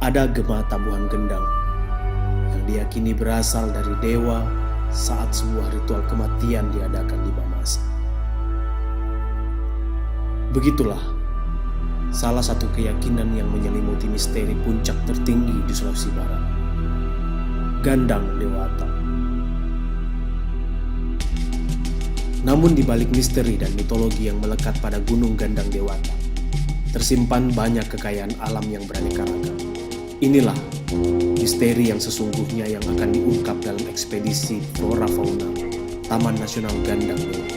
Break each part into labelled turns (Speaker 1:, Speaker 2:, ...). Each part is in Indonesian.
Speaker 1: ada gema tabuhan gendang yang diyakini berasal dari dewa saat sebuah ritual kematian diadakan di Mamasa. Begitulah salah satu keyakinan yang menyelimuti misteri puncak tertinggi di Sulawesi Barat, Gandang Dewata. Namun di balik misteri dan mitologi yang melekat pada Gunung Gandang Dewata, tersimpan banyak kekayaan alam yang beraneka ragam. Inilah misteri yang sesungguhnya yang akan diungkap dalam ekspedisi Flora Fauna Taman Nasional Gandang Dewata.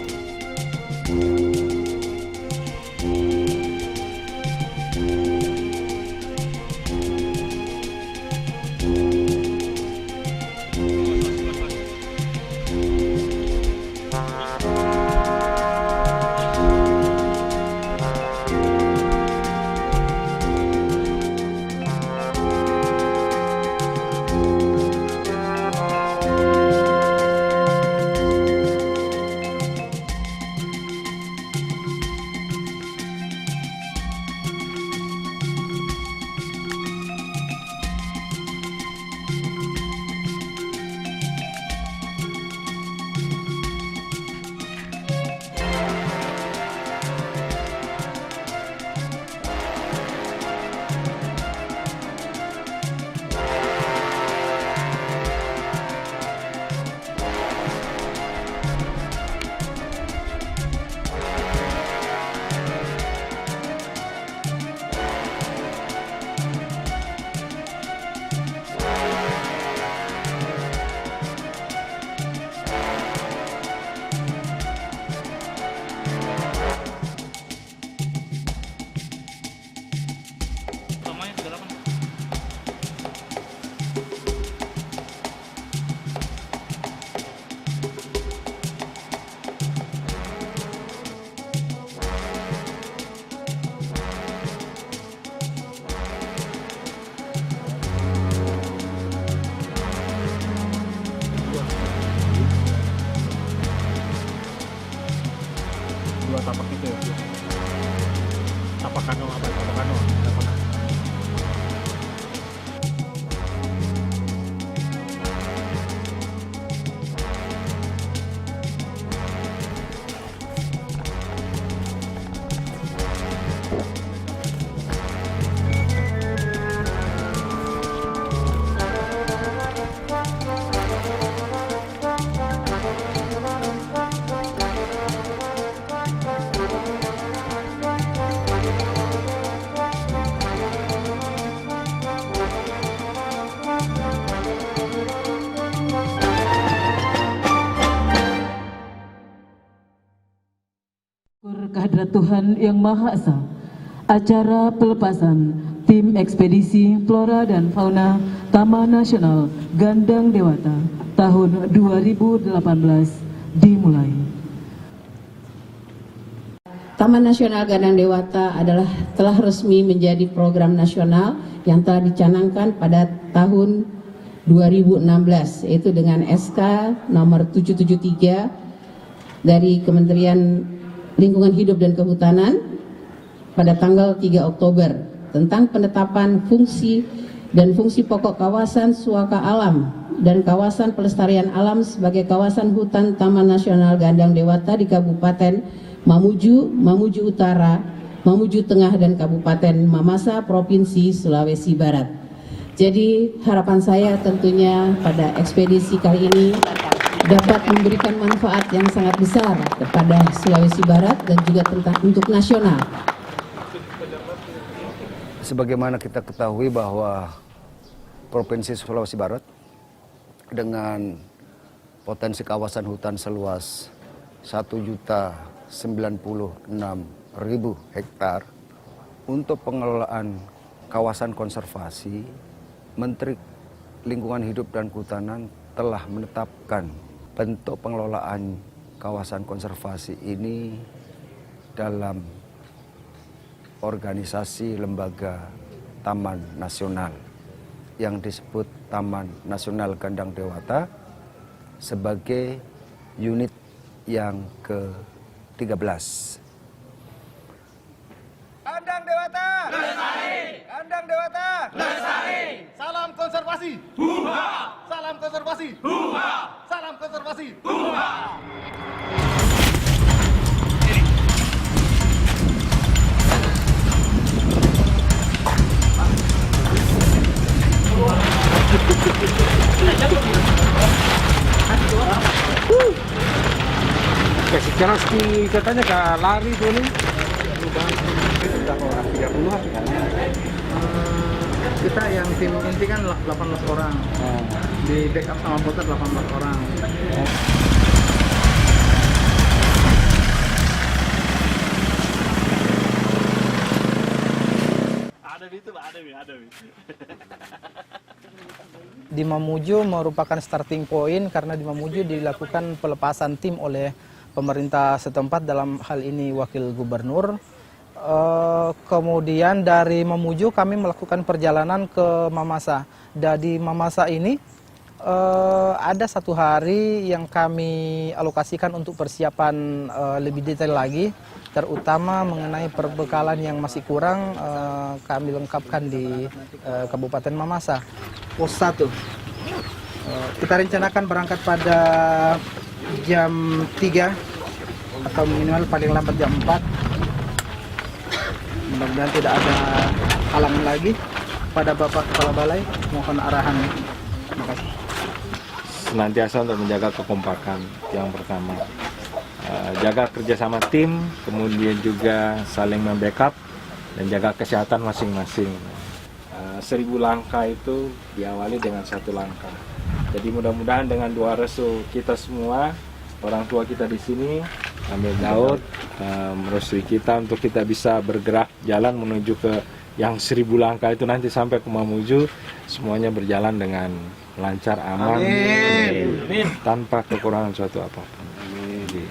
Speaker 2: Dua tapak itu ya. Tapak kano apa? Tapak kano.
Speaker 3: Kehadirat Tuhan Yang Maha Esa, acara pelepasan tim ekspedisi Flora dan Fauna Taman Nasional Gandang Dewata tahun 2018 dimulai.
Speaker 4: Taman Nasional Gandang Dewata telah resmi menjadi program nasional yang telah dicanangkan pada tahun 2016, yaitu dengan SK nomor 773 dari Kementerian Lingkungan Hidup dan Kehutanan pada tanggal 3 Oktober tentang penetapan fungsi dan fungsi pokok kawasan suaka alam dan kawasan pelestarian alam sebagai kawasan hutan Taman Nasional Gandang Dewata di Kabupaten Mamuju, Mamuju Utara, Mamuju Tengah dan Kabupaten Mamasa, Provinsi Sulawesi Barat. Jadi harapan saya tentunya pada ekspedisi kali ini dapat memberikan manfaat yang sangat besar kepada Sulawesi Barat dan juga untuk nasional.
Speaker 5: Sebagaimana kita ketahui bahwa Provinsi Sulawesi Barat dengan potensi kawasan hutan seluas 1.096.000 hektar, untuk pengelolaan kawasan konservasi, Menteri Lingkungan Hidup dan Kehutanan telah menetapkan bentuk pengelolaan kawasan konservasi ini dalam organisasi lembaga Taman Nasional yang disebut Taman Nasional Gandang Dewata sebagai unit yang ke-13.
Speaker 6: Gandang Dewata! Lestari! Gandang Dewata! Lestari! konservasi. Salam konservasi. Salam konservasi.
Speaker 2: Sekarang katanya ke lari dulu.
Speaker 7: Sudah orang 30-an kan. Kita yang tim inti kan 18 orang. Di backup sama voter 18 orang.
Speaker 8: Di Mamuju merupakan starting point karena di Mamuju dilakukan pelepasan tim oleh pemerintah setempat, dalam hal ini wakil gubernur. Kemudian dari Mamuju kami melakukan perjalanan ke Mamasa. Dan di Mamasa ini ada satu hari yang kami alokasikan untuk persiapan lebih detail lagi, terutama mengenai perbekalan yang masih kurang kami lengkapkan di Kabupaten Mamasa. Pos 1 kita rencanakan berangkat pada jam 3 atau minimal paling lambat jam 4. Mudah-mudahan tidak ada halangan lagi. Pada Bapak Kepala Balai, mohon arahan. Terima kasih.
Speaker 2: Senantiasa untuk menjaga kekompakan yang pertama. Jaga kerjasama tim, kemudian juga saling membackup dan jaga kesehatan masing-masing. 1000 langkah itu diawali dengan 1 langkah. Jadi mudah-mudahan dengan doa restu kita semua, orang tua kita di sini, Amir Daud, merestui kita untuk kita bisa bergerak jalan menuju ke yang 1000 langkah itu nanti sampai ke Mamuju, semuanya berjalan dengan lancar, aman, tanpa kekurangan suatu apapun. Jadi,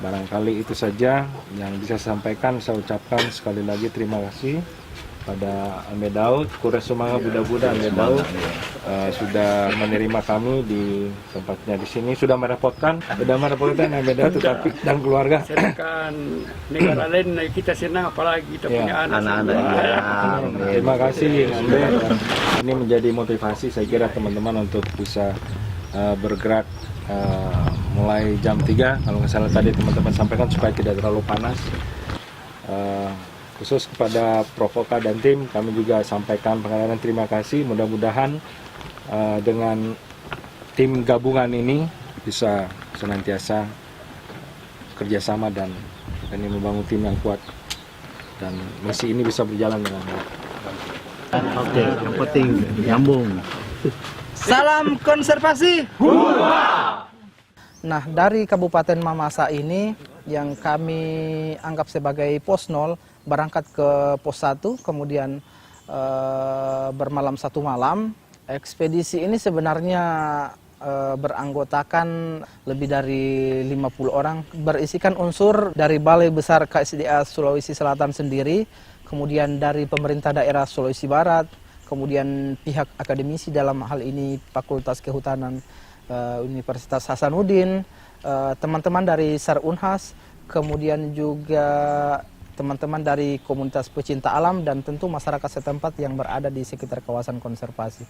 Speaker 2: barangkali itu saja yang bisa saya sampaikan. Saya ucapkan sekali lagi terima kasih pada Amir Daud, Kures Semangat Buddha Amir Daud sudah menerima kami di tempatnya di sini. Sudah merepotkan Amir Daud tetapi dan keluarga.
Speaker 9: Sedangkan negara lain kita senang, apalagi kita punya anak-anak.
Speaker 2: Terima kasih Amir. Ini menjadi motivasi saya kira teman-teman untuk bisa bergerak mulai jam 3 kalau nggak salah tadi teman-teman sampaikan, supaya tidak terlalu panas. Khusus kepada Provoka dan tim, kami juga sampaikan penghargaan terima kasih. Mudah-mudahan dengan tim gabungan ini bisa senantiasa kerjasama dan ini membangun tim yang kuat dan misi ini bisa berjalan dengan baik.
Speaker 7: Oke, yang penting nyambung.
Speaker 8: Salam konservasi. Nah, dari Kabupaten Mamasa ini yang kami anggap sebagai pos 0, berangkat ke pos 1, kemudian bermalam 1 malam. Ekspedisi ini sebenarnya beranggotakan lebih dari 50 orang, berisikan unsur dari Balai Besar KSDA Sulawesi Selatan sendiri, kemudian dari pemerintah daerah Sulawesi Barat, kemudian pihak akademisi dalam hal ini Fakultas Kehutanan Universitas Hasanuddin, teman-teman dari SAR Unhas, kemudian juga teman-teman dari komunitas pecinta alam dan tentu masyarakat setempat yang berada di sekitar kawasan konservasi.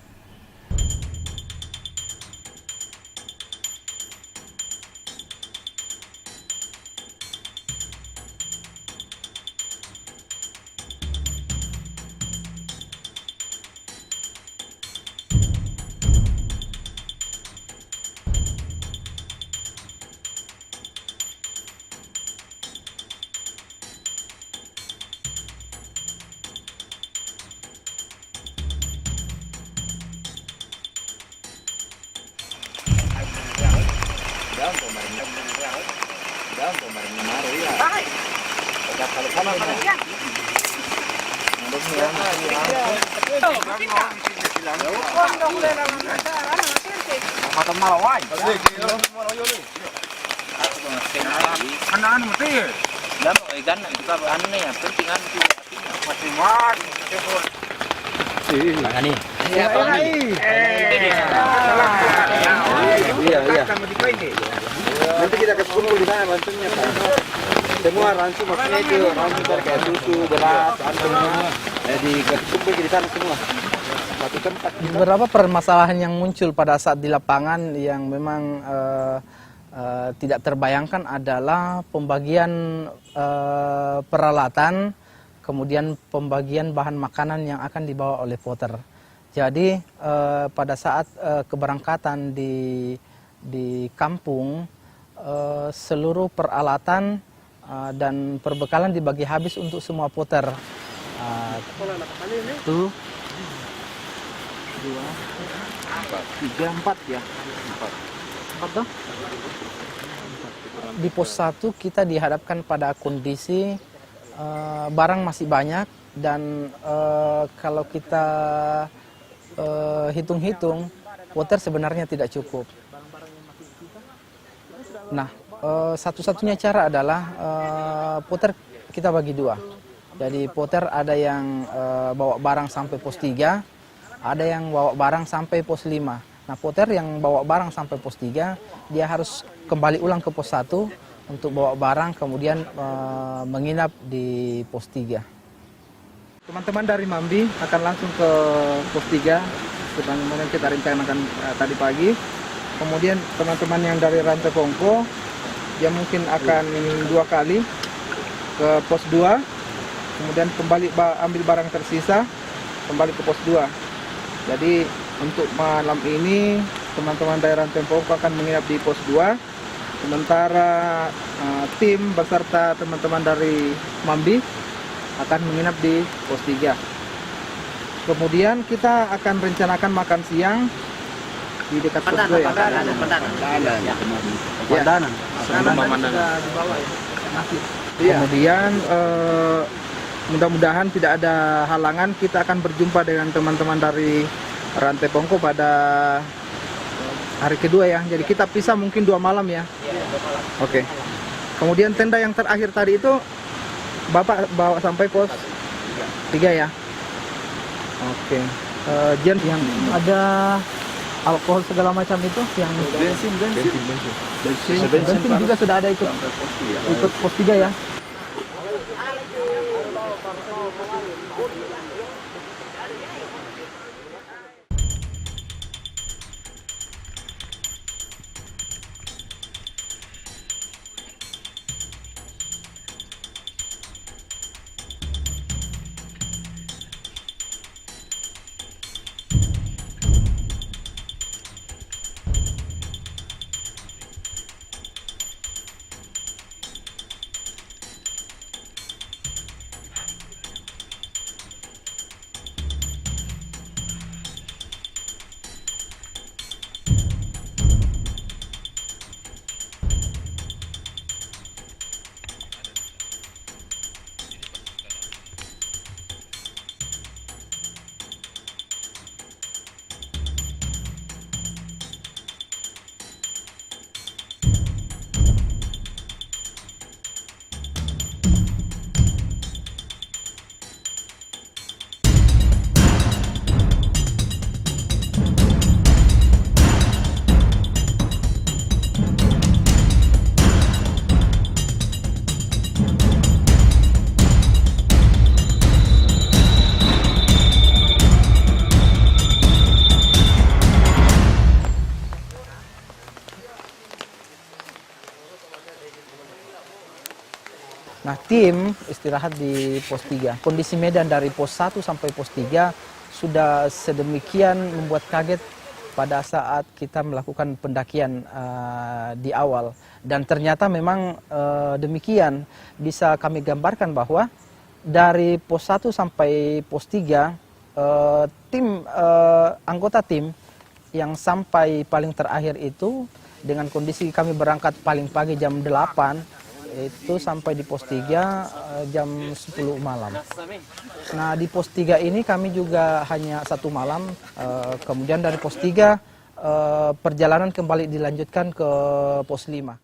Speaker 7: Nanti kita kumpul di sana rancunya. Semua rancu maksudnya itu rancu kayak susu, beras, semua. Jadi kumpul di sana semua. satu tempat.
Speaker 8: Beberapa permasalahan yang muncul pada saat di lapangan yang memang tidak terbayangkan adalah pembagian peralatan, kemudian pembagian bahan makanan yang akan dibawa oleh porter. Jadi pada saat keberangkatan di kampung, seluruh peralatan dan perbekalan dibagi habis untuk semua porter. Tuh 2, 3, 4 ya. 4 toh? Di pos 1 kita dihadapkan pada kondisi barang masih banyak dan kalau kita hitung-hitung porter sebenarnya tidak cukup. Nah, satu-satunya cara adalah porter kita bagi 2. Jadi porter ada yang bawa barang sampai pos 3, ada yang bawa barang sampai pos 5. Nah, porter yang bawa barang sampai pos 3, dia harus kembali ulang ke pos 1 untuk bawa barang, kemudian menginap di pos 3. Teman-teman dari Mambi akan langsung ke pos 3, sebagaimana kita rencanakan tadi pagi. Kemudian teman-teman yang dari Rantai Pongko, dia mungkin akan 2 kali ke pos 2, kemudian kembali ambil barang tersisa, kembali ke pos 2. Jadi untuk malam ini teman-teman daerah Rantai Pongko akan menginap di pos 2, sementara tim beserta teman-teman dari Mambi akan menginap di pos 3. Kemudian kita akan rencanakan makan siang di dekat pos 2 ya. Kemudian mudah-mudahan tidak ada halangan, kita akan berjumpa dengan teman-teman dari Rantai Pongko pada hari kedua ya. Jadi kita pisah mungkin 2 malam ya. Oke. Kemudian tenda yang terakhir tadi itu Bapak bawa sampai pos 3 ya. Oke. Jen yang ada alkohol segala macam itu yang bensin juga sudah ada ikut pos 3 ya. Nah, tim istirahat di pos 3. Kondisi medan dari pos 1 sampai pos 3 sudah sedemikian membuat kaget pada saat kita melakukan pendakian di awal. Dan ternyata memang demikian. Bisa kami gambarkan bahwa dari pos 1 sampai pos 3, anggota tim yang sampai paling terakhir itu dengan kondisi kami berangkat paling pagi jam 8, itu sampai di pos 3 jam 10 malam. Nah, di pos 3 ini kami juga hanya 1 malam. Kemudian dari pos 3 perjalanan kembali dilanjutkan ke pos 5.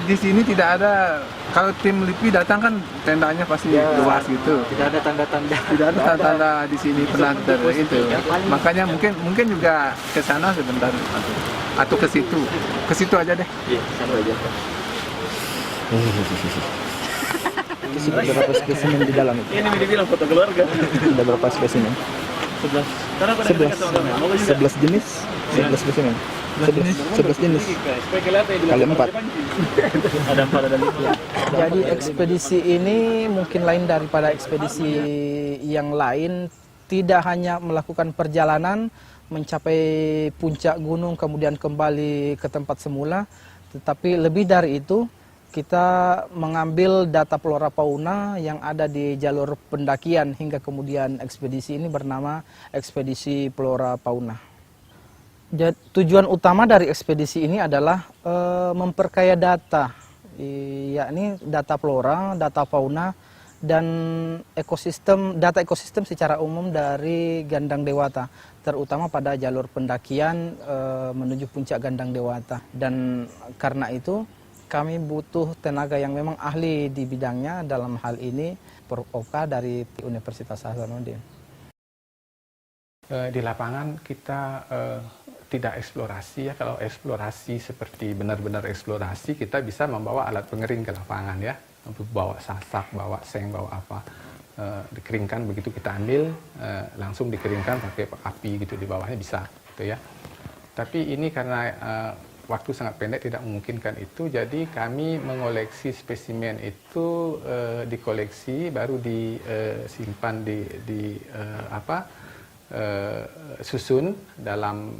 Speaker 10: Di sini tidak ada, kalau tim LIPI datang kan tendanya pasti luas gitu.
Speaker 7: Tidak ada tanda-tanda.
Speaker 10: Tidak ada tanda-tanda di sini pernah itu. Makanya mungkin juga ke sana sebentar. atau ke situ aja deh.
Speaker 7: Iya, sama aja.
Speaker 8: Itu sudah berapa spesimen di dalam itu?
Speaker 7: Ini dibilang foto keluarga.
Speaker 8: Ada berapa spesimen?
Speaker 7: 11. Karena pada
Speaker 8: 11 jenis, 11 spesimen. 11 jenis. Kali 4.
Speaker 7: Ada 4 ada 5.
Speaker 8: Jadi ekspedisi ini mungkin lain daripada ekspedisi yang lain, tidak hanya melakukan perjalanan mencapai puncak gunung kemudian kembali ke tempat semula, tetapi lebih dari itu kita mengambil data flora fauna yang ada di jalur pendakian hingga kemudian ekspedisi ini bernama ekspedisi flora fauna. Tujuan utama dari ekspedisi ini adalah memperkaya data, yakni data flora, data fauna, dan data ekosistem secara umum dari Gandang Dewata, terutama pada jalur pendakian menuju puncak Gandang Dewata. Dan karena itu kami butuh tenaga yang memang ahli di bidangnya, dalam hal ini Prof. Oka dari Universitas Hasanuddin.
Speaker 11: Di lapangan kita tidak eksplorasi ya. Kalau eksplorasi seperti benar-benar eksplorasi, kita bisa membawa alat pengering ke lapangan ya, bawa sasak, bawa seng, bawa apa, dikeringkan, begitu kita ambil langsung dikeringkan pakai api gitu di bawahnya bisa gitu ya. Tapi ini karena waktu sangat pendek tidak memungkinkan itu, jadi kami mengoleksi spesimen itu, dikoleksi baru disimpan susun dalam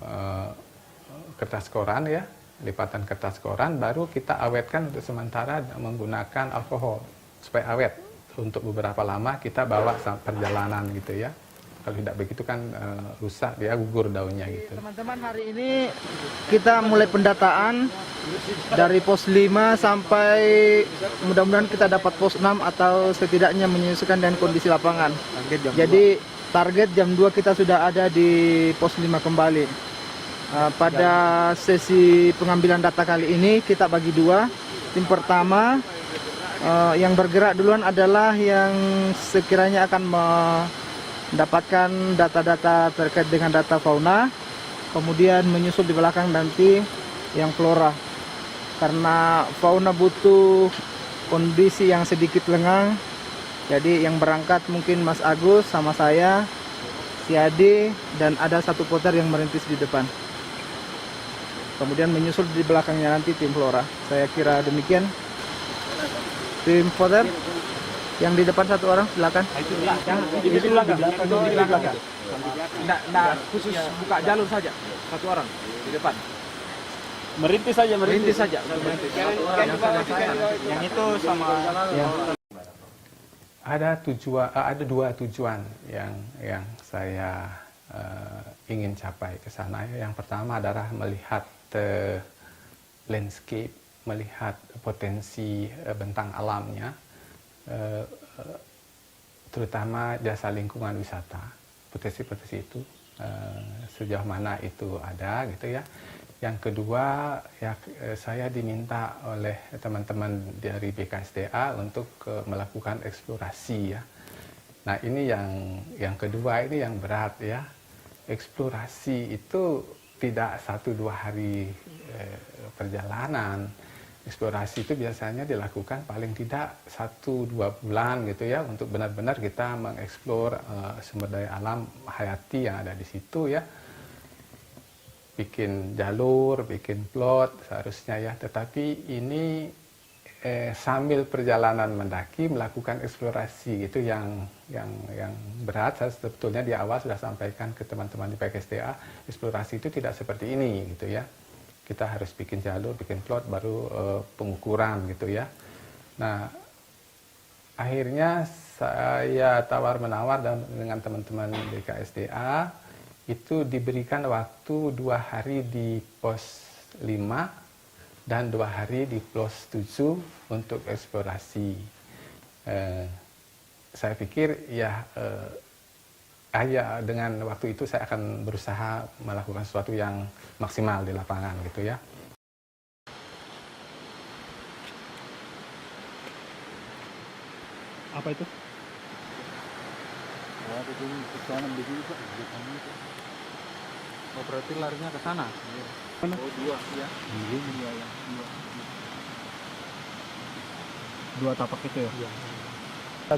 Speaker 11: kertas koran ya, lipatan kertas koran, baru kita awetkan untuk sementara menggunakan alkohol supaya awet untuk beberapa lama kita bawa saat perjalanan gitu ya. Kalau tidak begitu kan rusak, dia gugur daunnya gitu.
Speaker 8: Teman-teman, hari ini kita mulai pendataan dari pos 5 sampai mudah-mudahan kita dapat pos 6 atau setidaknya menyesuaikan dengan kondisi lapangan. Jadi target jam 2 kita sudah ada di pos 5 kembali. Pada sesi pengambilan data kali ini kita bagi 2. Tim pertama yang bergerak duluan adalah yang sekiranya akan mendapatkan data-data terkait dengan data fauna, kemudian menyusul di belakang nanti yang flora. Karena fauna butuh kondisi yang sedikit lengang, jadi yang berangkat mungkin Mas Agus sama saya, si Adi, dan ada satu poter yang merintis di depan. Kemudian menyusul di belakangnya nanti tim flora. Saya kira demikian. Tim poter yang di depan satu orang, silakan.
Speaker 7: Di belakang. Nah, khusus buka jalur saja, satu orang di depan. Merintis saja. Yang itu sama.
Speaker 11: Ada 2 tujuan yang saya ingin capai ke sana. Yang pertama adalah melihat landscape, melihat potensi bentang alamnya, terutama jasa lingkungan wisata, potensi itu sejauh mana itu ada gitu ya. Yang kedua ya, saya diminta oleh teman-teman dari BKSDA untuk melakukan eksplorasi ya. Nah ini yang kedua, ini yang berat ya. Eksplorasi itu tidak 1-2 hari perjalanan. Eksplorasi itu biasanya dilakukan paling tidak 1-2 bulan gitu ya, untuk benar-benar kita mengeksplor sumber daya alam hayati yang ada di situ ya. Bikin jalur, bikin plot seharusnya ya, tetapi ini sambil perjalanan mendaki melakukan eksplorasi itu yang berat. Saya sebetulnya di awal sudah sampaikan ke teman-teman di PKSDA, eksplorasi itu tidak seperti ini gitu ya. Kita harus bikin jalur, bikin plot, baru pengukuran gitu ya. Nah, akhirnya saya tawar-menawar dengan teman-teman di KSDA, itu diberikan waktu 2 hari di pos 5 dan 2 hari di pos 7 untuk eksplorasi. Saya pikir ya dengan waktu itu saya akan berusaha melakukan sesuatu yang maksimal di lapangan gitu ya.
Speaker 7: Apa itu?
Speaker 10: Oh, berarti larinya ke sana.
Speaker 7: Dua ya. Dua tapak itu ya.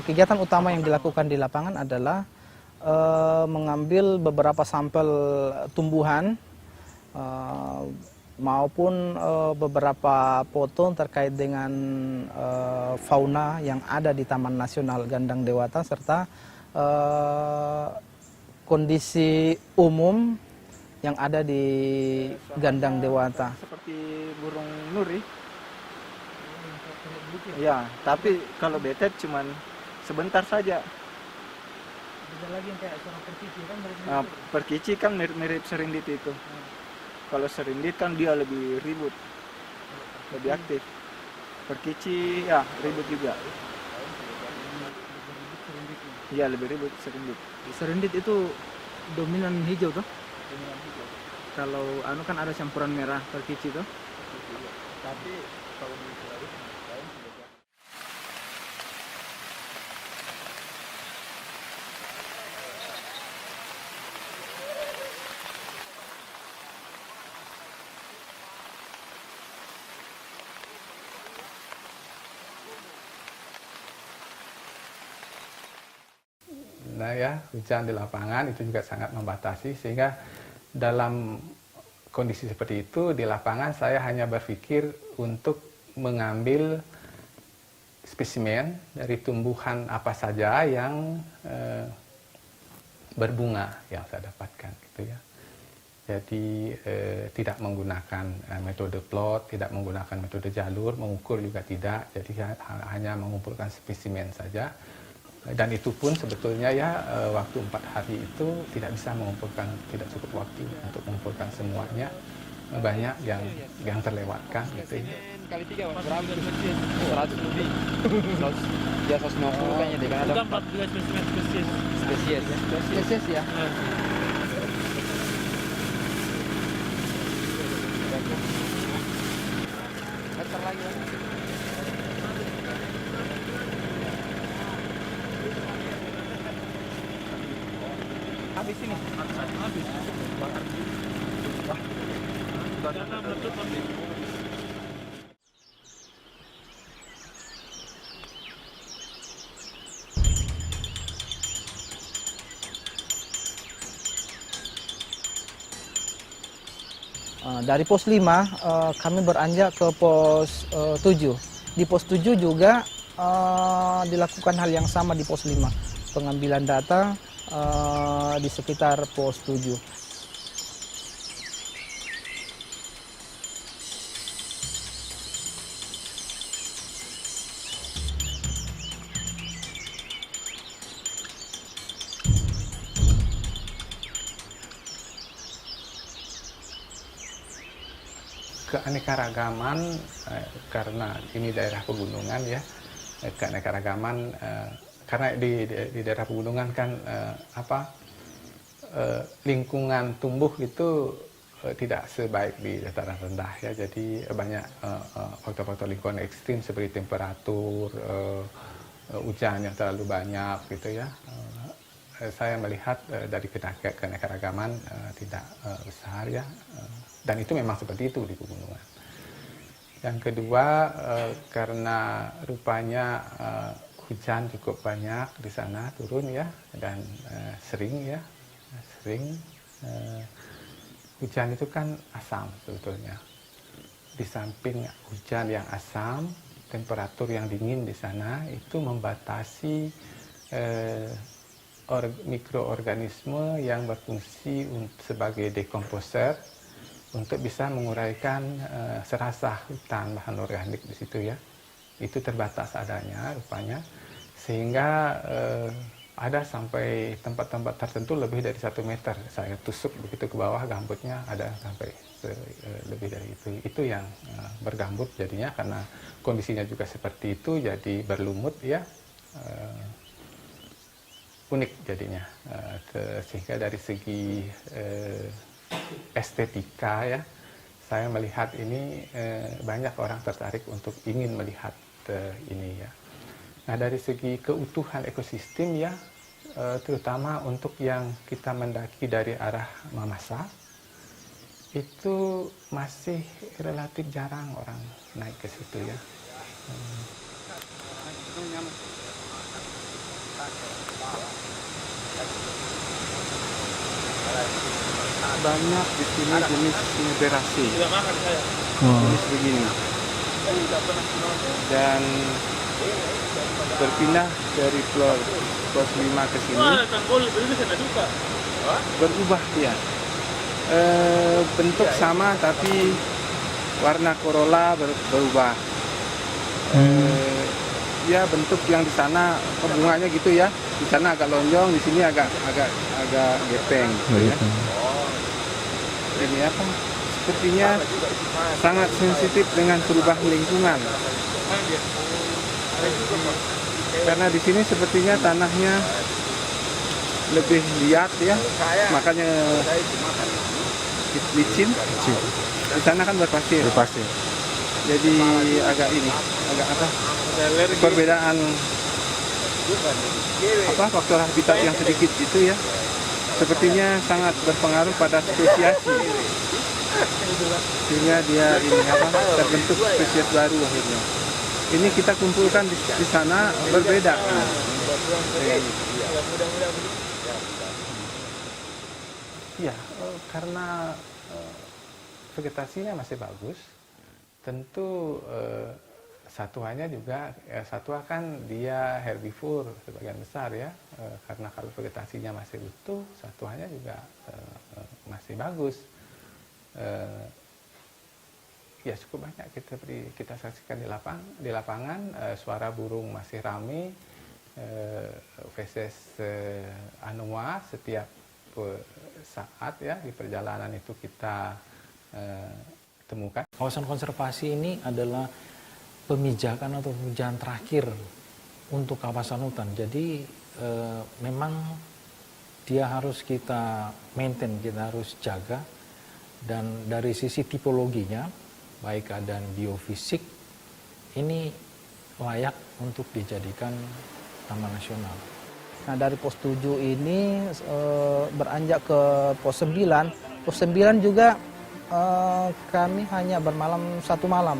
Speaker 8: Kegiatan utama yang dilakukan di lapangan adalah mengambil beberapa sampel tumbuhan maupun beberapa foto terkait dengan fauna yang ada di Taman Nasional Gandang Dewata serta kondisi umum yang ada di Gandang Dewata.
Speaker 7: Seperti burung nuri. Ya, tapi kalau betet cuman sebentar saja.
Speaker 8: Ada lagi yang kayak seorang perkici kan
Speaker 7: Perkici kan mirip serindit itu. Kalau serindit kan dia lebih ribut, lebih aktif. Perkici ya ribut juga. Iya lebih ribut serindit.
Speaker 8: Serindit itu dominan hijau tuh. Kalau anu kan ada campuran merah perkici tuh.
Speaker 7: Tapi kalau di
Speaker 11: Nah ya, hujan di lapangan itu juga sangat membatasi, sehingga dalam kondisi seperti itu di lapangan saya hanya berpikir untuk mengambil spesimen dari tumbuhan apa saja yang berbunga yang saya dapatkan gitu ya. Jadi tidak menggunakan metode plot, tidak menggunakan metode jalur, mengukur juga tidak, jadi hanya mengumpulkan spesimen saja. Dan itu pun sebetulnya ya waktu 4 hari itu tidak bisa mengumpulkan, tidak cukup waktu untuk mengumpulkan semuanya, banyak yang terlewatkan gitu ya.
Speaker 7: Kali 3 berapa? 100 lebih. 100, ya 150 kayaknya deh, karena ada 14 spesies ya. Meter lagi. Habis ini. Habis. Wah. Karena meletup habis.
Speaker 8: Dari pos 5 kami beranjak ke pos 7. Di pos 7 juga dilakukan hal yang sama di pos 5. Pengambilan data di sekitar pos 7.
Speaker 11: Keanekaragaman karena ini daerah pegunungan ya, keanekaragaman karena di daerah pegunungan kan lingkungan tumbuh itu tidak sebaik di dataran rendah ya, jadi banyak faktor-faktor lingkungan ekstrim seperti temperatur, hujan yang terlalu banyak gitu ya. Saya melihat dari keanekaragaman tidak besar ya, dan itu memang seperti itu di pegunungan. Yang kedua karena rupanya hujan cukup banyak di sana turun ya, dan sering hujan itu kan asam sebetulnya. Di samping hujan yang asam, temperatur yang dingin di sana itu membatasi mikroorganisme yang berfungsi sebagai dekomposer untuk bisa menguraikan serasa hutan bahan organik di situ ya. Itu terbatas adanya rupanya, sehingga ada sampai tempat-tempat tertentu lebih dari 1 meter. Saya tusuk begitu ke bawah, gambutnya ada sampai lebih dari itu. Itu yang bergambut jadinya, karena kondisinya juga seperti itu, jadi berlumut ya. Unik jadinya, sehingga dari segi estetika ya, saya melihat ini banyak orang tertarik untuk ingin melihat ini ya. Nah dari segi keutuhan ekosistem ya, terutama untuk yang kita mendaki dari arah Mamasa, itu masih relatif jarang orang naik ke situ ya. Banyak di sini jenis moderasi, jenis begini, dan berpindah dari floor 5 ke sini, berubah dia. Bentuk sama tapi warna corolla berubah. Ya bentuk yang di sana bunganya gitu ya, di sana agak lonjong, di sini agak gepeng. Gitu ya. Ini apa? Sepertinya sangat sensitif dengan perubahan lingkungan. Karena di sini sepertinya tanahnya lebih liat ya, makanya licin. Di sana kan berpasir. Jadi agak apa? Perbedaan faktor habitat yang sedikit itu ya. Sepertinya sangat berpengaruh pada spesiasi, sehingga dia terbentuk spesies baru akhirnya. Ini kita kumpulkan di sana berbeda. Ya, karena vegetasinya masih bagus, tentu satuannya juga, satwa kan dia herbivore sebagian besar ya, karena kalau vegetasinya masih utuh, satuannya juga masih bagus. Ya cukup banyak kita saksikan di lapangan, suara burung masih ramai, feses anoa setiap saat ya di perjalanan itu kita temukan.
Speaker 12: Kawasan konservasi ini adalah pemijakan atau pemijahan terakhir untuk kawasan hutan. Jadi memang dia harus kita maintain, kita harus jaga, dan dari sisi tipologinya, baik keadaan biofisik, ini layak untuk dijadikan taman nasional.
Speaker 8: Nah dari pos 7 ini beranjak ke pos 9. Pos 9 juga kami hanya bermalam 1 malam.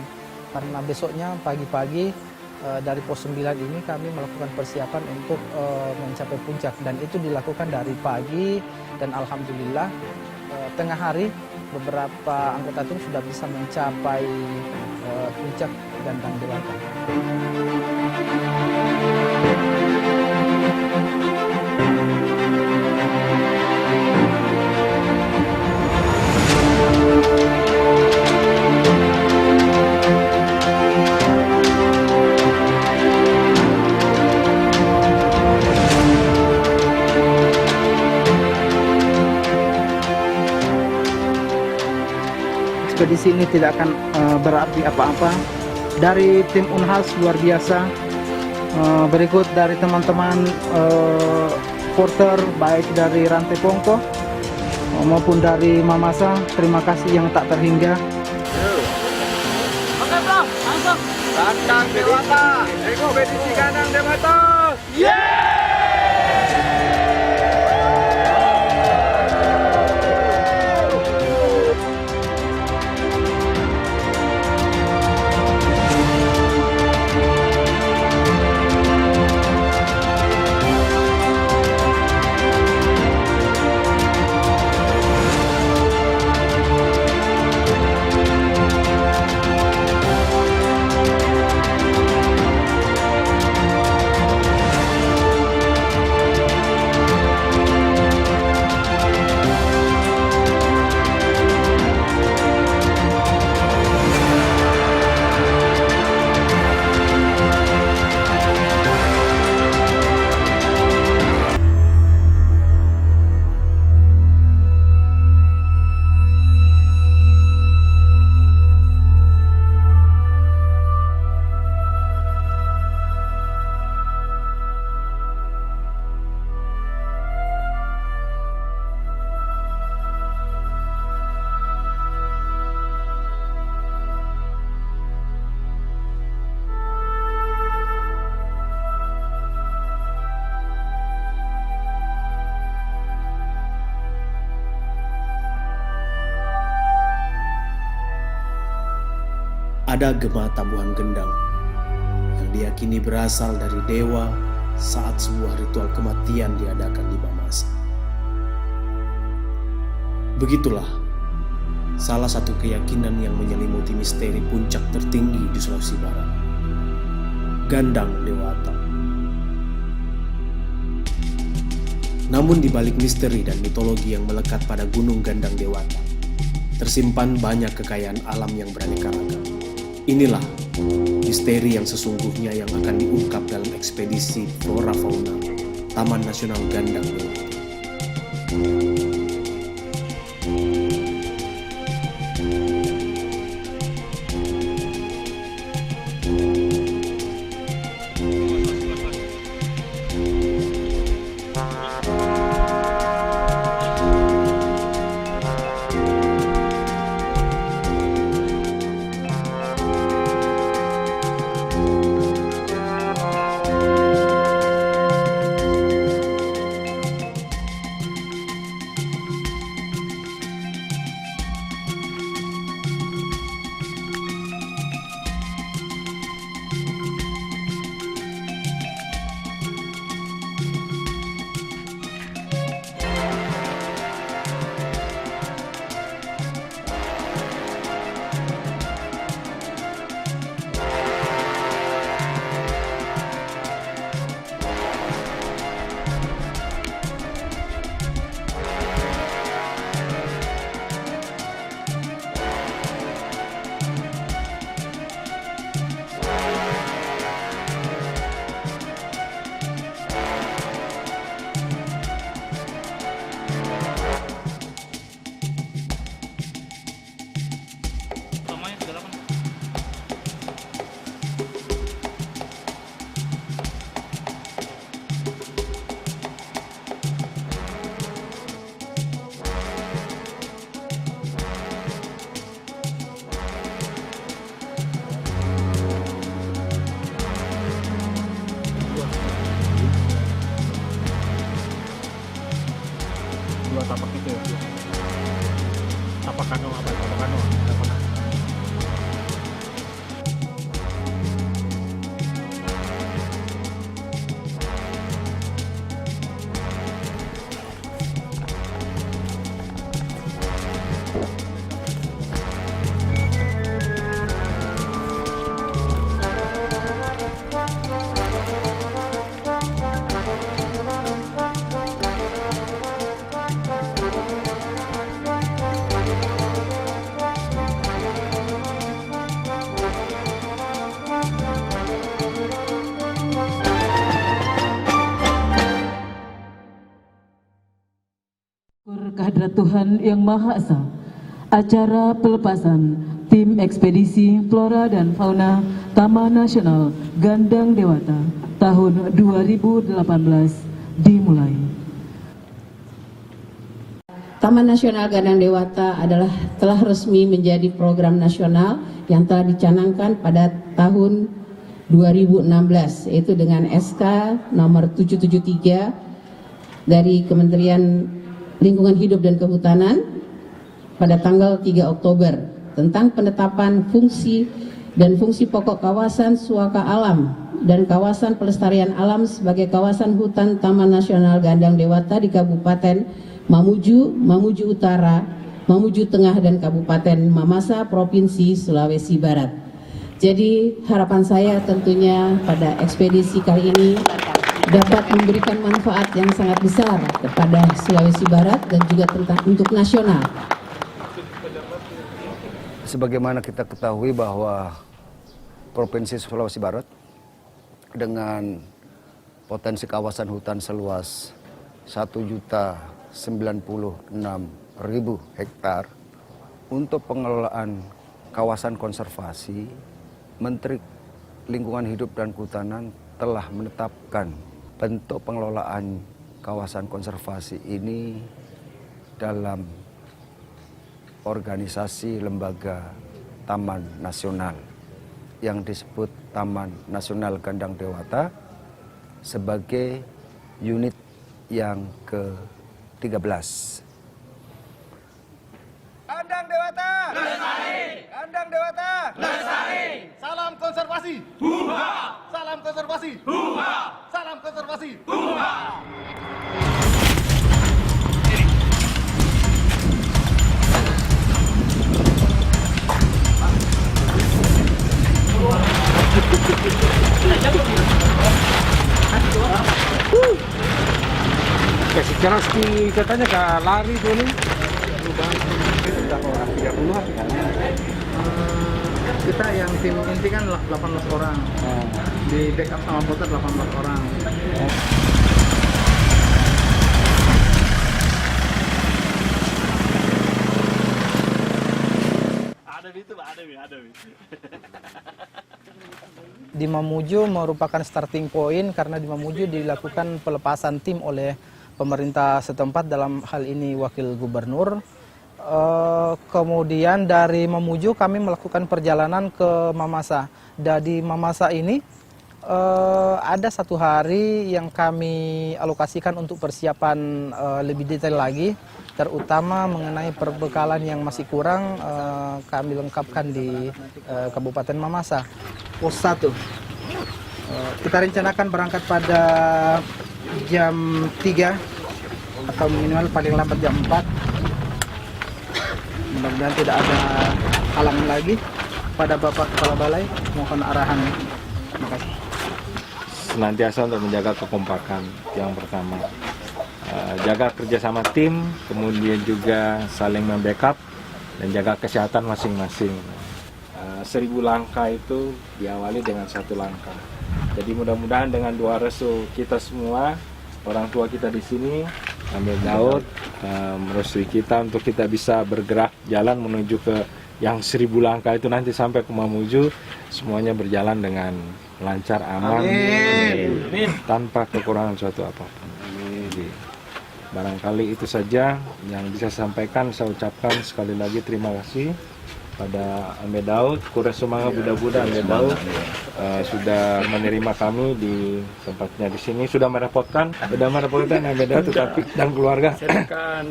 Speaker 8: Karena besoknya pagi-pagi dari pos 9 ini kami melakukan persiapan untuk mencapai puncak. Dan itu dilakukan dari pagi, dan alhamdulillah tengah hari beberapa anggota tim sudah bisa mencapai puncak Gandang Dewata. Ekspedisi ini tidak akan berarti apa-apa. Dari tim Unhas luar biasa. Berikut dari teman-teman porter, baik dari Rantai Pongko maupun dari Mamasa, terima kasih yang tak terhingga.
Speaker 6: Oke bro, langsung. Gandang Dewata, ekspedisi Gandang Dewata.
Speaker 1: Ada gema tabuhan gendang yang diyakini berasal dari dewa saat sebuah ritual kematian diadakan di Mamasa. Begitulah salah satu keyakinan yang menyelimuti misteri puncak tertinggi di Sulawesi Barat, Gandang Dewata. Namun di balik misteri dan mitologi yang melekat pada Gunung Gandang Dewata, tersimpan banyak kekayaan alam yang beraneka ragam. Inilah misteri yang sesungguhnya yang akan diungkap dalam ekspedisi Flora Fauna Taman Nasional Gandang Dewata.
Speaker 12: Dua tapak itu ya. Tapak kano apa? Tapak kano.
Speaker 3: Kehadirat Tuhan Yang Maha Esa, acara pelepasan tim ekspedisi Flora dan Fauna Taman Nasional Gandang Dewata tahun 2018 dimulai.
Speaker 4: Taman Nasional Gandang Dewata telah resmi menjadi program nasional yang telah dicanangkan pada tahun 2016, yaitu dengan SK nomor 773 dari Kementerian Lingkungan Hidup dan Kehutanan pada tanggal 3 Oktober tentang penetapan fungsi dan fungsi pokok kawasan suaka alam dan kawasan pelestarian alam sebagai kawasan hutan Taman Nasional Gandang Dewata di Kabupaten Mamuju, Mamuju Utara, Mamuju Tengah dan Kabupaten Mamasa, Provinsi Sulawesi Barat. Jadi harapan saya tentunya pada ekspedisi kali ini dapat memberikan manfaat yang sangat besar kepada Sulawesi Barat dan juga untuk nasional.
Speaker 5: Sebagaimana kita ketahui bahwa Provinsi Sulawesi Barat dengan potensi kawasan hutan seluas 1.096.000 hektar untuk pengelolaan kawasan konservasi, Menteri Lingkungan Hidup dan Kehutanan telah menetapkan bentuk pengelolaan kawasan konservasi ini dalam organisasi lembaga Taman Nasional yang disebut Taman Nasional Gandang Dewata sebagai unit yang ke-13.
Speaker 6: Gandang Dewata! Lestari! Gandang Dewata! Lestari! konservasi. Huha! Salam konservasi. Huha! Salam konservasi. Huha!
Speaker 2: Kasih keras di katanya ke lari tuh nih.
Speaker 10: Sudah orang 30-an kan. Kita yang tim inti kan 18 orang. Di backup sama voter 18 orang.
Speaker 8: Di Mamuju merupakan starting point karena di Mamuju dilakukan pelepasan tim oleh pemerintah setempat, dalam hal ini wakil gubernur. Kemudian dari Mamuju kami melakukan perjalanan ke Mamasa. Dan di Mamasa ini ada satu hari yang kami alokasikan untuk persiapan lebih detail lagi, terutama mengenai perbekalan yang masih kurang kami lengkapkan di Kabupaten Mamasa. Pos 1 kita rencanakan berangkat pada jam 3 atau minimal paling lambat jam 4. Mudah-mudahan tidak ada halangan lagi. Pada Bapak Kepala Balai, mohon arahan. Terima kasih.
Speaker 2: Senantiasa untuk menjaga kekompakan yang pertama, jaga kerjasama tim, kemudian juga saling membackup dan jaga kesehatan masing-masing. 1000 langkah itu diawali dengan 1 langkah. Jadi mudah-mudahan dengan doa restu kita semua, orang tua kita di sini, Amir Daud, merestui kita untuk kita bisa bergerak jalan menuju ke yang 1000 langkah itu nanti sampai ke Mamuju, semuanya berjalan dengan lancar, aman, tanpa kekurangan suatu apapun. Jadi, barangkali itu saja yang bisa saya sampaikan. Saya ucapkan sekali lagi terima kasih pada Amir Daud, Kures Sumanga Buddha Amir Daud sudah menerima kami di tempatnya di sini. Sudah merepotkan Amir Daud tetapi dan keluarga.
Speaker 9: Sedangkan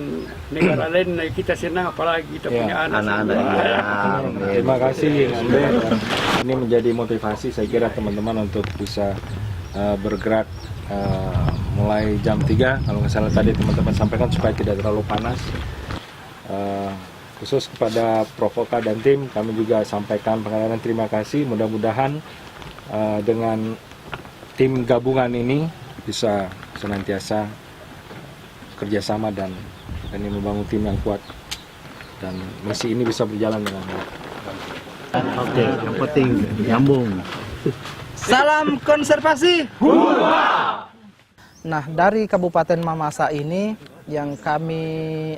Speaker 9: negara lain kita senang, apalagi kita punya anak-anak.
Speaker 2: Terima kasih Amir. Ini menjadi motivasi saya kira teman-teman untuk bisa bergerak mulai jam 3 kalau nggak salah tadi teman-teman sampaikan, supaya tidak terlalu panas. Khusus kepada Provoka dan tim, kami juga sampaikan penghargaan terima kasih. Mudah-mudahan dengan tim gabungan ini bisa senantiasa kerjasama dan ini membangun tim yang kuat dan misi ini bisa berjalan dengan baik.
Speaker 13: Oke, yang penting nyambung.
Speaker 8: Salam konservasi. Nah, dari Kabupaten Mamasa ini yang kami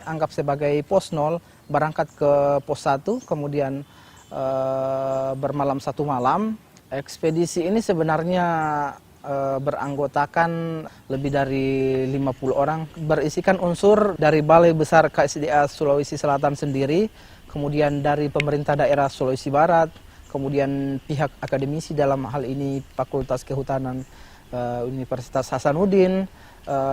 Speaker 8: anggap sebagai pos 0, berangkat ke pos 1, kemudian bermalam 1 malam. Ekspedisi ini sebenarnya beranggotakan lebih dari 50 orang, berisikan unsur dari Balai Besar KSDA Sulawesi Selatan sendiri, kemudian dari pemerintah daerah Sulawesi Barat, kemudian pihak akademisi, dalam hal ini Fakultas Kehutanan Universitas Hasanuddin,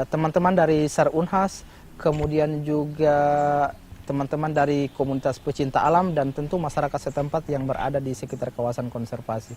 Speaker 8: teman-teman dari Sarunhas, kemudian juga teman-teman dari komunitas pecinta alam, dan tentu masyarakat setempat yang berada di sekitar kawasan konservasi.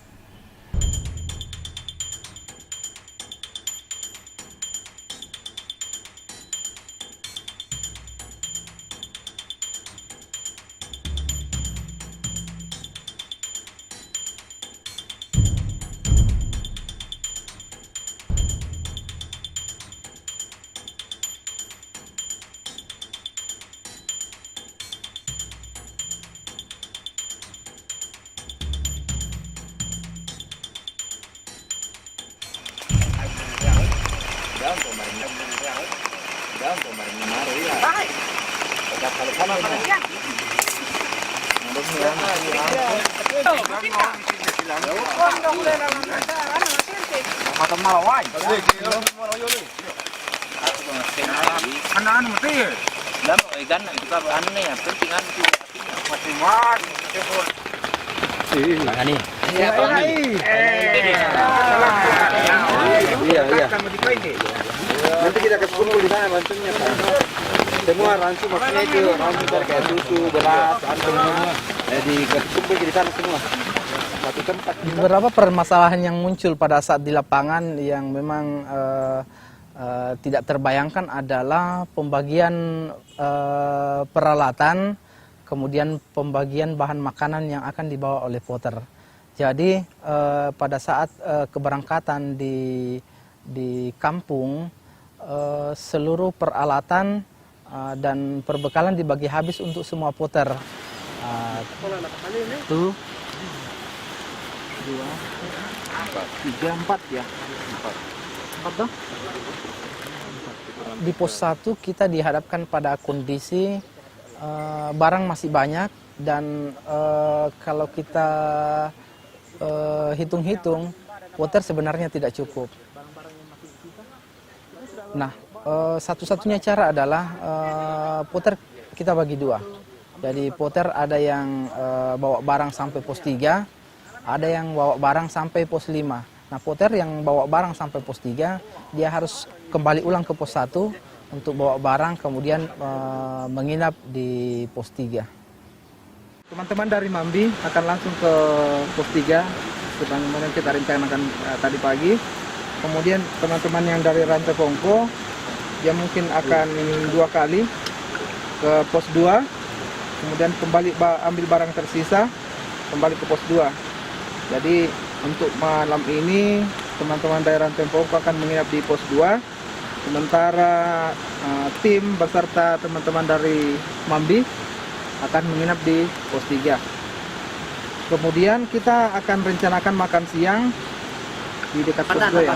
Speaker 6: Nanti kita kumpul di sana bantunya semua ransu, maksudnya itu ransu kayak susu, beras, ransunya, jadi kumpul di sana semua. satu tempat.
Speaker 8: Beberapa permasalahan yang muncul pada saat di lapangan yang memang tidak terbayangkan adalah pembagian peralatan, kemudian pembagian bahan makanan yang akan dibawa oleh porter. Jadi pada saat keberangkatan di kampung, seluruh peralatan dan perbekalan dibagi habis untuk semua porter. 1, 2, 3, 4 ya. 4 dong. Di pos 1 kita dihadapkan pada kondisi barang masih banyak dan kalau kita hitung-hitung, porter sebenarnya tidak cukup. Nah, satu-satunya cara adalah porter kita bagi dua. Jadi porter ada yang bawa barang sampai pos 3, ada yang bawa barang sampai pos 5. Nah, porter yang bawa barang sampai pos 3, dia harus kembali ulang ke pos 1 untuk bawa barang, kemudian menginap di pos 3. Teman-teman dari Mambi akan langsung ke pos 3, sebagaimana kita rencanakan tadi pagi. Kemudian teman-teman yang dari Rantai Pongko, dia mungkin akan 2 kali ke pos 2, kemudian kembali ambil barang tersisa, kembali ke pos 2. Jadi untuk malam ini teman-teman dari Rantai Pongko akan menginap di pos 2, sementara tim beserta teman-teman dari Mambi akan menginap di pos 3. Kemudian kita akan rencanakan makan siang di dekat pos 2 ya.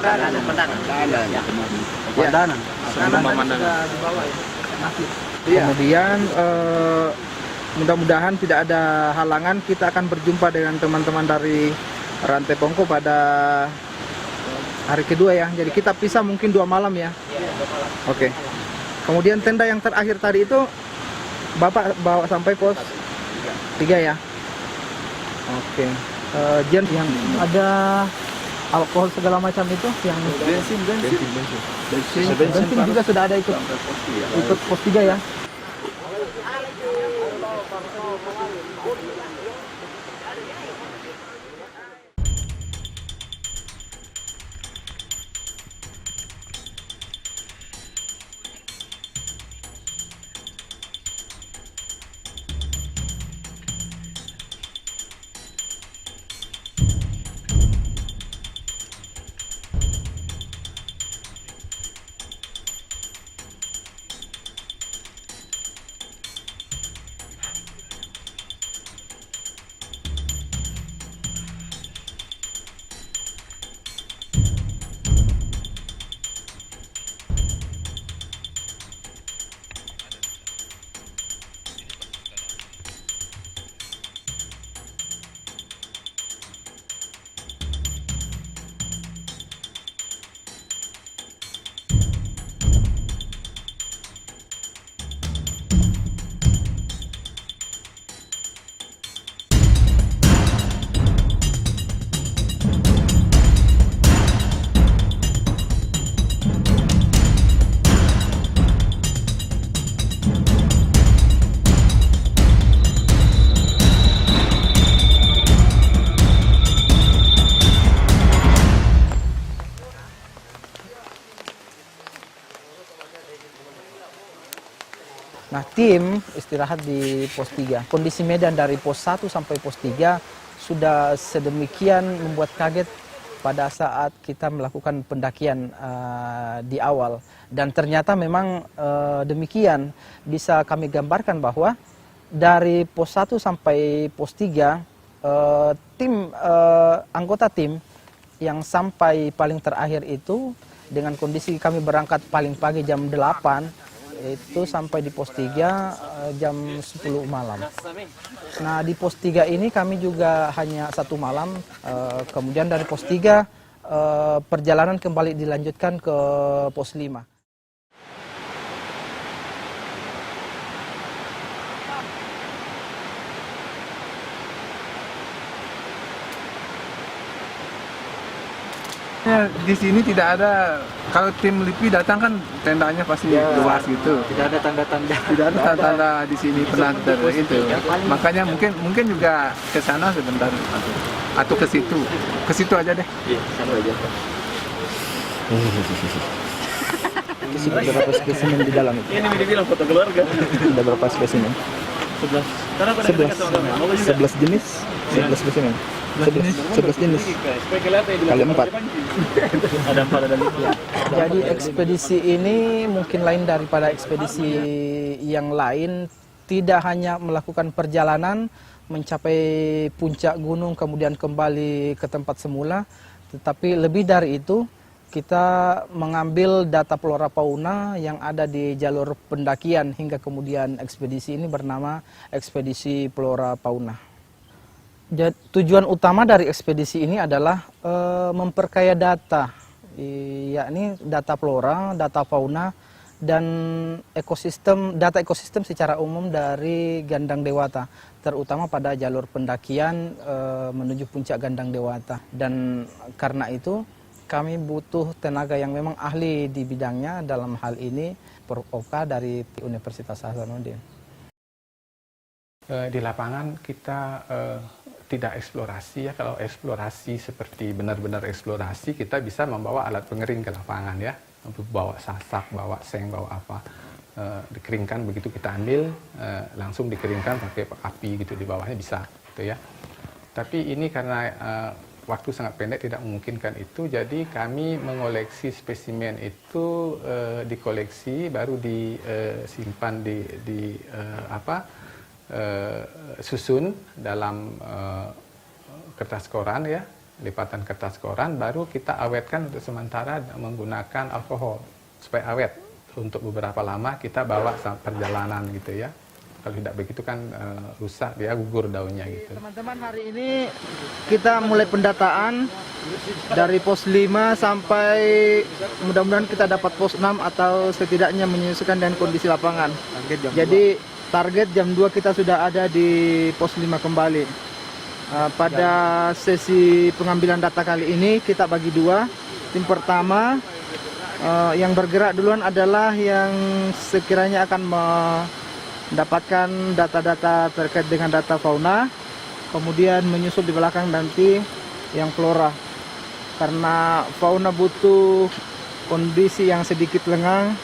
Speaker 8: Kemudian mudah-mudahan tidak ada halangan, kita akan berjumpa dengan teman-teman dari Rantai Pongko pada hari kedua ya. Jadi kita pisah mungkin 2 malam ya. Oke. Kemudian tenda yang terakhir tadi itu Bapak bawa sampai pos 3 ya. Oke. Jen yang ada alkohol segala macam itu yang bensin juga sudah ada ikut pos 3 ya. Nah, tim istirahat di pos 3. Kondisi medan dari pos 1 sampai pos 3 sudah sedemikian membuat kaget pada saat kita melakukan pendakian di awal. Dan ternyata memang demikian. Bisa kami gambarkan bahwa dari pos 1 sampai pos 3, anggota tim yang sampai paling terakhir itu dengan kondisi kami berangkat paling pagi jam 8, itu sampai di pos 3 jam 10 malam. Nah, di pos 3 ini kami juga hanya 1 malam, kemudian dari pos 3 perjalanan kembali dilanjutkan ke pos 5.
Speaker 10: Di sini tidak ada, kalau tim LIPI datang kan tendanya pasti luas gitu.
Speaker 6: Tidak ada tanda-tanda.
Speaker 10: Tidak ada tanda-tanda di sini pernah itu. Makanya mungkin juga ke sana sebentar. atau ke situ? Ke situ aja deh.
Speaker 7: Iya, sama aja.
Speaker 8: Berapa spesimen di dalam itu?
Speaker 7: Ini dibilang foto keluarga.
Speaker 8: Ada berapa spesimen? 11 jenis, 11 spesimen. 11 jenis. Kali 4.
Speaker 7: Ada 4 ada 5.
Speaker 8: Jadi ekspedisi ini mungkin lain daripada ekspedisi yang lain, tidak hanya melakukan perjalanan mencapai puncak gunung kemudian kembali ke tempat semula, tetapi lebih dari itu kita mengambil data flora fauna yang ada di jalur pendakian hingga kemudian ekspedisi ini bernama ekspedisi flora fauna. Tujuan utama dari ekspedisi ini adalah memperkaya data, yakni data flora, data fauna, dan data ekosistem secara umum dari Gandang Dewata, terutama pada jalur pendakian menuju puncak Gandang Dewata. Dan karena itu kami butuh tenaga yang memang ahli di bidangnya, dalam hal ini Prof. Oka dari Universitas Hasanuddin.
Speaker 11: Di lapangan kita tidak eksplorasi ya. Kalau eksplorasi seperti benar-benar eksplorasi, kita bisa membawa alat pengering ke lapangan ya, bawa sasak, bawa seng, bawa apa, dikeringkan, begitu kita ambil langsung dikeringkan pakai api gitu, di bawahnya bisa gitu ya. Tapi ini karena waktu sangat pendek tidak memungkinkan itu, jadi kami mengoleksi spesimen itu, dikoleksi baru disimpan di susun dalam kertas koran ya, lipatan kertas koran, baru kita awetkan untuk sementara menggunakan alkohol supaya awet untuk beberapa lama kita bawa saat perjalanan gitu ya. Kalau tidak begitu kan rusak, dia gugur daunnya gitu.
Speaker 8: Teman-teman, hari ini kita mulai pendataan dari pos 5 sampai mudah-mudahan kita dapat pos 6 atau setidaknya menyesuaikan dengan kondisi lapangan. Jadi target jam 2 kita sudah ada di pos 5 kembali. Pada sesi pengambilan data kali ini kita bagi 2. Tim pertama yang bergerak duluan adalah yang sekiranya akan mendapatkan data-data terkait dengan data fauna, kemudian menyusul di belakang nanti yang flora. Karena fauna butuh kondisi yang sedikit lengang,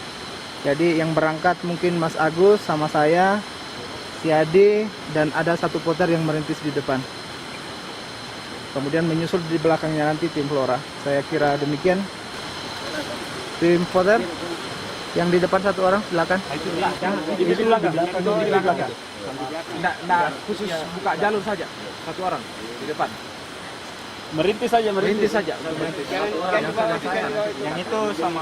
Speaker 8: jadi yang berangkat mungkin Mas Agus sama saya, si Ade, dan ada satu poter yang merintis di depan. Kemudian menyusul di belakangnya nanti tim flora. Saya kira demikian. Tim poter yang di depan satu orang, silakan.
Speaker 7: Di belakang. Nah, khusus buka jalur saja, satu orang di depan. Merintis saja. Yang itu sama.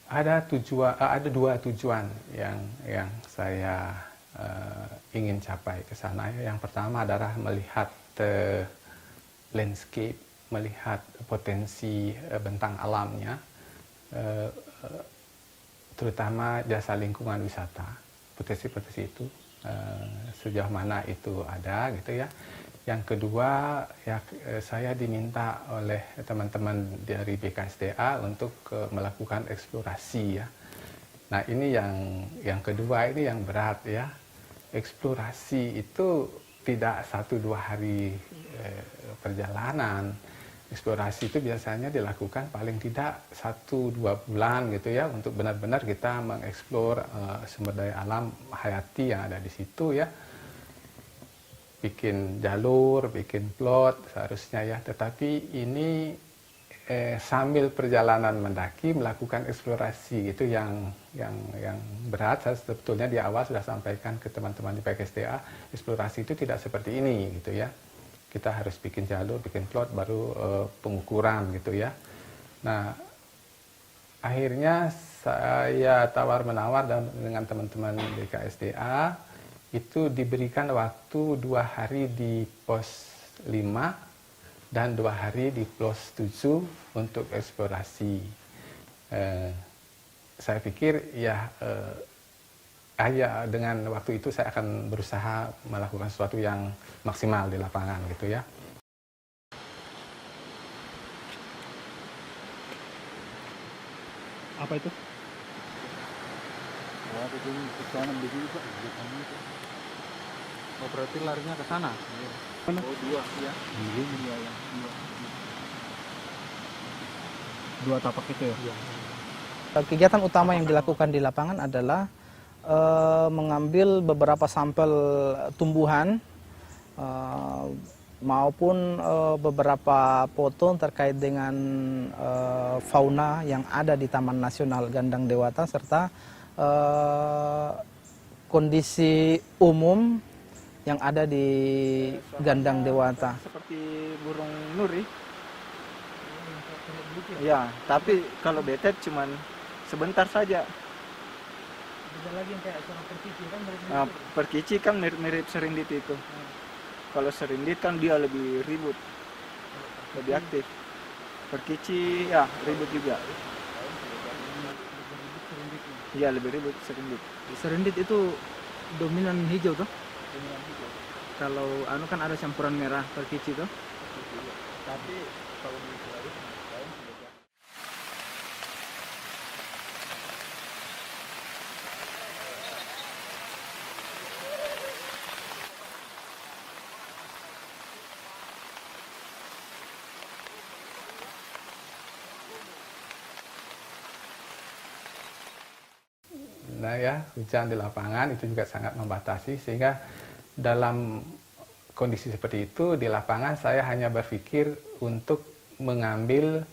Speaker 11: Ada 2 tujuan yang saya ingin capai ke sana. Yang pertama adalah melihat landscape, melihat potensi bentang alamnya, terutama jasa lingkungan wisata. Potensi itu sejauh mana itu ada gitu ya. Yang kedua, ya, saya diminta oleh teman-teman dari BKSDA untuk melakukan eksplorasi ya. Nah ini yang kedua, ini yang berat ya. Eksplorasi itu tidak 1-2 hari perjalanan. Eksplorasi itu biasanya dilakukan paling tidak 1-2 bulan gitu ya, untuk benar-benar kita mengeksplor sumber daya alam hayati yang ada di situ ya. Bikin jalur, bikin plot seharusnya ya, tetapi ini sambil perjalanan mendaki melakukan eksplorasi itu yang berat. Saya sebetulnya di awal sudah sampaikan ke teman-teman di PKSDA, eksplorasi itu tidak seperti ini gitu ya. Kita harus bikin jalur, bikin plot, baru pengukuran gitu ya. Nah, akhirnya saya tawar-menawar dengan teman-teman di KSDA, itu diberikan waktu 2 hari di pos 5 dan 2 hari di pos 7 untuk eksplorasi. Saya pikir ya dengan waktu itu saya akan berusaha melakukan sesuatu yang maksimal di lapangan gitu ya.
Speaker 7: Apa itu? Oh, berarti larinya ke sana.
Speaker 13: Dua tapak itu ya?
Speaker 8: Kegiatan utama yang dilakukan di lapangan adalah mengambil beberapa sampel tumbuhan maupun beberapa foto terkait dengan fauna yang ada di Taman Nasional Gandang Dewata serta kondisi umum yang ada di Gandang Dewata.
Speaker 7: Seperti burung nuri. Ya, tapi kalau betet cuman sebentar saja.
Speaker 3: Ada lagi yang kayak seorang perkici kan?
Speaker 7: Perkici kan mirip serindit itu. Kalau serindit kan dia lebih ribut, lebih aktif. Perkici ya ribut juga. Iya lebih ribut serindit.
Speaker 8: Serindit itu dominan hijau tuh? Kalau anu kan ada campuran merah perkici tuh.
Speaker 7: Tapi kalau
Speaker 11: Nah ya, hujan di lapangan itu juga sangat membatasi, sehingga dalam kondisi seperti itu di lapangan saya hanya berpikir untuk mengambil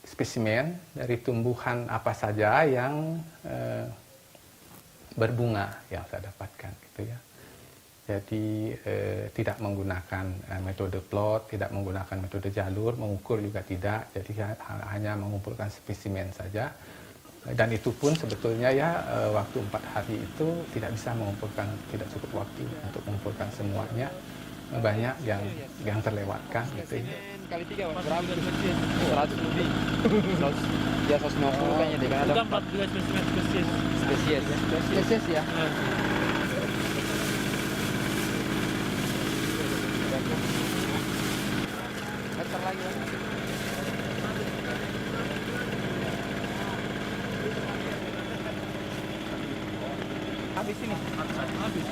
Speaker 11: spesimen dari tumbuhan apa saja yang berbunga yang saya dapatkan gitu ya. Jadi tidak menggunakan metode plot, tidak menggunakan metode jalur, mengukur juga tidak, jadi hanya mengumpulkan spesimen saja. Dan itu pun sebetulnya ya waktu 4 hari itu tidak bisa mengumpulkan, tidak cukup waktu untuk mengumpulkan semuanya, banyak yang terlewatkan gitu ya.
Speaker 6: Kali 3 berapa tuh? 100 lebih. 100, ya 150 kayaknya deh, kan ada 4 spesies ya. Meter lagi. Habis ini. Habis.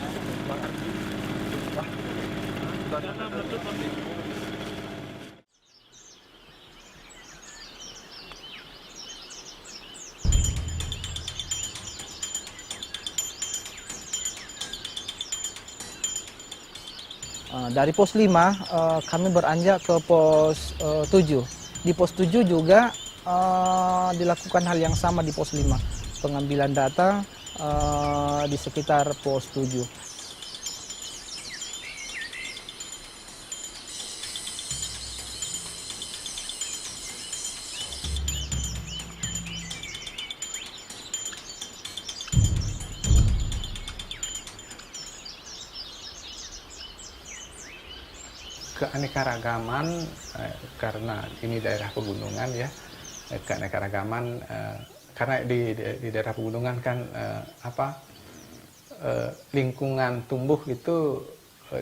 Speaker 8: Dari pos 5 kami beranjak ke pos 7. Di pos 7 juga dilakukan hal yang sama di pos 5. Pengambilan data di sekitar pos 7.
Speaker 11: Keanekaragaman karena ini daerah pegunungan ya, keanekaragaman karena di daerah pegunungan kan lingkungan tumbuh itu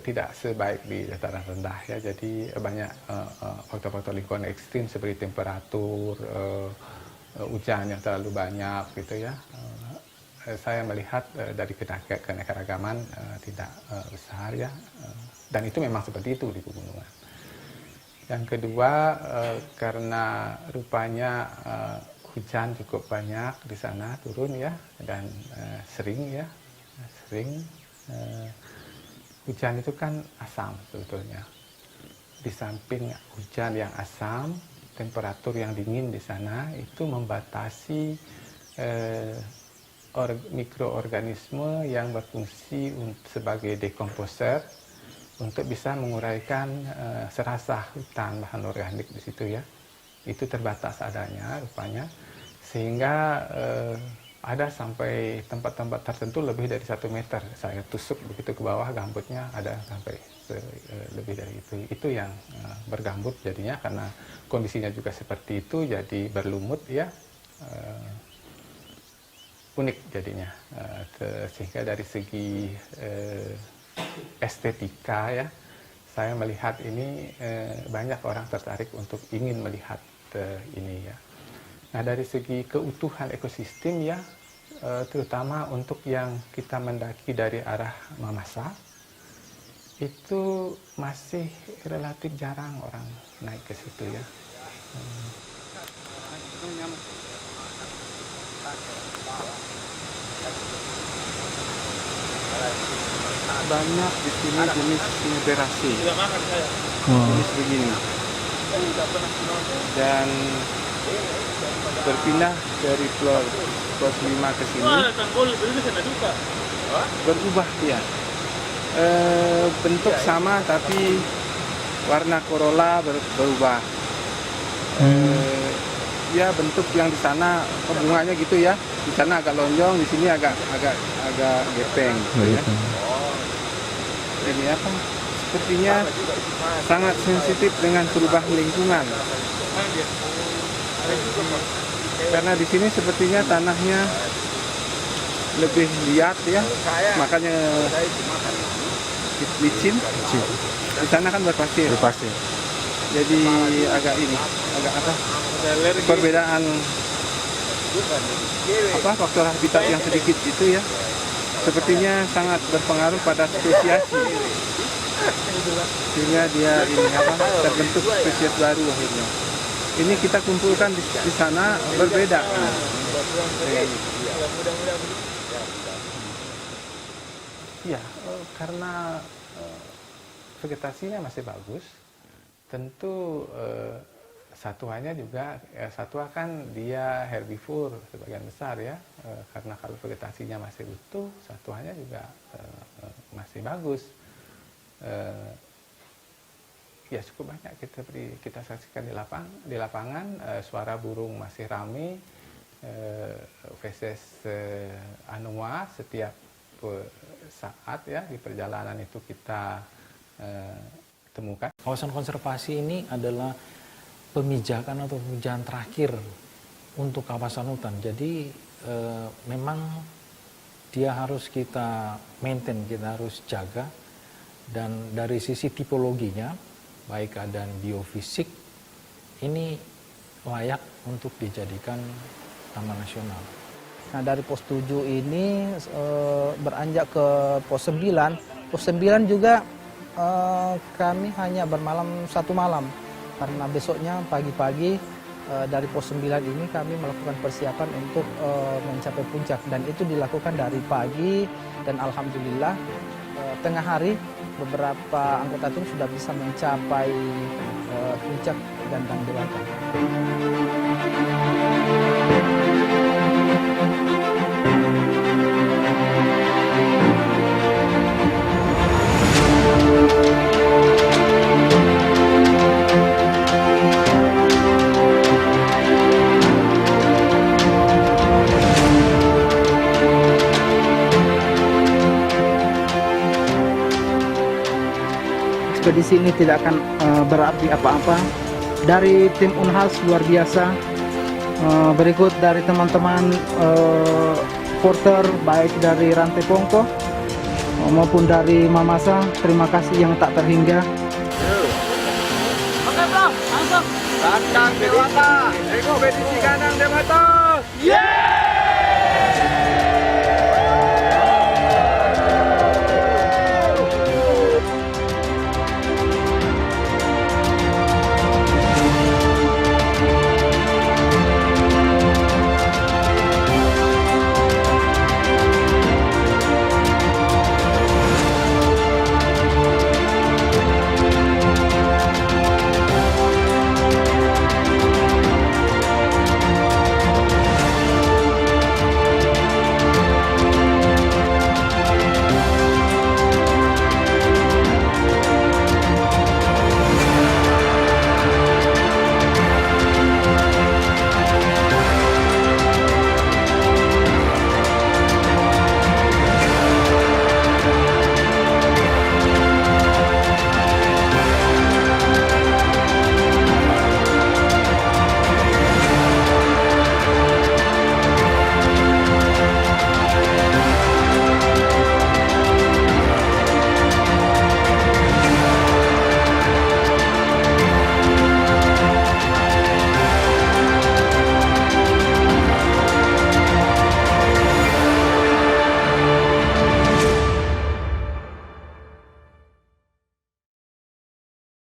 Speaker 11: tidak sebaik di dataran rendah ya, jadi banyak faktor-faktor lingkungan ekstrim seperti temperatur, hujan yang terlalu banyak gitu ya. Saya melihat dari keanekaragaman tidak besar ya, dan itu memang seperti itu di pegunungan. Yang kedua karena rupanya hujan cukup banyak di sana turun ya, dan sering hujan itu kan asam sebetulnya. Di samping hujan yang asam, temperatur yang dingin di sana itu membatasi mikroorganisme yang berfungsi sebagai dekomposer untuk bisa menguraikan serasa hutan bahan organik di situ ya. Itu terbatas adanya rupanya, sehingga ada sampai tempat-tempat tertentu lebih dari 1 meter. Saya tusuk begitu ke bawah, gambutnya ada sampai lebih dari itu. Itu yang bergambut jadinya, karena kondisinya juga seperti itu, jadi berlumut ya. Unik jadinya, sehingga dari segi estetika ya, saya melihat ini banyak orang tertarik untuk ingin melihat ini ya. Nah dari segi keutuhan ekosistem ya, terutama untuk yang kita mendaki dari arah Mamasa, itu masih relatif jarang orang naik ke situ ya.
Speaker 10: Banyak di sini jenis moderasi, jenis begini, dan berpindah dari floor 5 ke sini, berubah dia. Bentuk sama tapi warna Corolla berubah. Ya bentuk yang di sana bunganya gitu ya, di sana agak lonjong, di sini agak gepeng gitu ya. Ini apa? Sepertinya sangat sensitif dengan perubahan lingkungan. Karena di sini sepertinya tanahnya lebih liat ya, makanya licin. Di sana kan berpasir. Jadi agak apa? Perbedaan faktor habitat yang sedikit itu ya. Sepertinya sangat berpengaruh pada spesiasi, sehingga dia terbentuk spesies baru akhirnya. Ini kita kumpulkan di sana berbeda.
Speaker 11: Ya, karena vegetasinya masih bagus, tentu satuannya juga, satwa kan dia herbivore sebagian besar ya, karena kalau vegetasinya masih utuh, satuannya juga masih bagus. Ya cukup banyak kita saksikan di lapangan, suara burung masih ramai, feses anoa setiap saat ya di perjalanan itu kita temukan.
Speaker 12: Kawasan konservasi ini adalah pemijakan atau pemijahan terakhir untuk kawasan hutan. Jadi memang dia harus kita maintain, kita harus jaga, dan dari sisi tipologinya, baik keadaan biofisik, ini layak untuk dijadikan taman nasional.
Speaker 8: Nah, dari pos 7 ini beranjak ke pos 9. Pos 9 juga kami hanya bermalam 1 malam. Karena besoknya pagi-pagi dari pos 9 ini kami melakukan persiapan untuk mencapai puncak. Dan itu dilakukan dari pagi, dan alhamdulillah tengah hari beberapa anggota tim sudah bisa mencapai puncak Gandang Dewata. Ekspedisi ini tidak akan berarti apa-apa. Dari tim Unhas luar biasa. Berikut dari teman-teman porter, baik dari Rantai Pongko maupun dari Mamasa, terima kasih yang tak terhingga.
Speaker 6: Oke bro, langsung. Gandang Dewata, ekspedisi Gandang Dewata. Yeay!